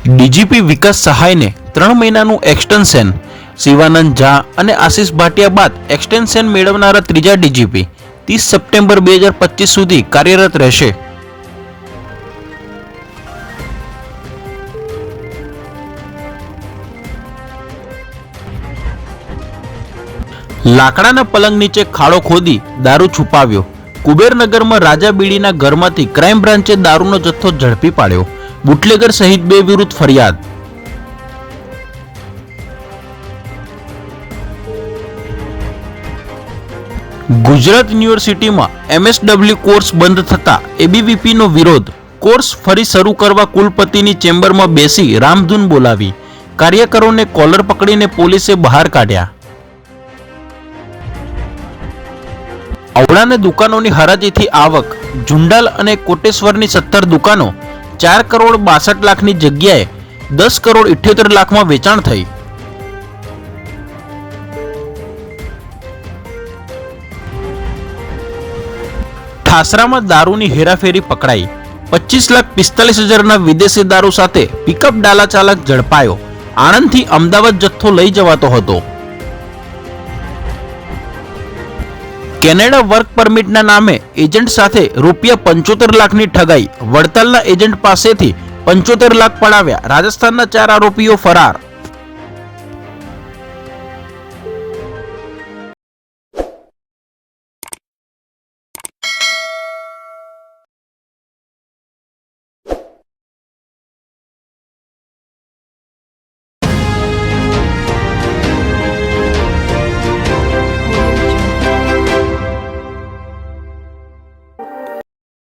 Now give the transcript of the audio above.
DGP વિકાસ સહાયને 3 મહિનાનું extension. Shivanand Jha અને આશિષ ભાટિયા બાદ એક્સટેન્શન મેળવનારા ત્રીજા ડીજીપી 30 સપ્ટેમ્બર 2025 સુધી કાર્યરત રહેશે। લાકડાના પલંગ નીચે ખાડો ખોદી દારૂ છુપાવ્યો। કુબેરનગરમાં રાજા બીડીના ઘરમાંથી ક્રાઇમ બ્રાન્ચે દારૂનો જથ્થો ઝડપી પાડ્યો। બુટલેગર સહિત 2 વિરુદ્ધ ફરિયાદ। ગુજરાત યુનિવર્સિટીમાં MSW કોર્સ બંધ થતા ABVPનો વિરોધ। કોર્સ ફરી શરૂ કરવા કુલપતિની ચેમ્બરમાં બેસી રામધૂન બોલાવી। કાર્યકરોને કોલર પકડીને પોલીસે બહાર કાઢ્યા। અવળાને દુકાનોની હરાજીથી આવક। ઝુંડાલ અને કોટેશ્વરની 17 દુકાનો 4 કરોડ 62 લાખની જગ્યાએ 10 કરોડ 78 લાખમાં વેચાણ થઈ। ઠાસરામાં દારૂની હેરાફેરી પકડાઈ। 25,45,000ના વિદેશી દારૂ સાથે પિકઅપ ડાલા ચાલક ઝડપાયો। આણંદથી અમદાવાદ જથ્થો લઈ જવાતો હતો। કેનેડા વર્ક પરમિટના નામે એજન્ટ સાથે રૂપિયા 75 લાખની ઠગાઈ। વડતાલના એજન્ટ પાસેથી 75 લાખ પડાવ્યા। રાજસ્થાનના 4 આરોપીઓ ફરાર।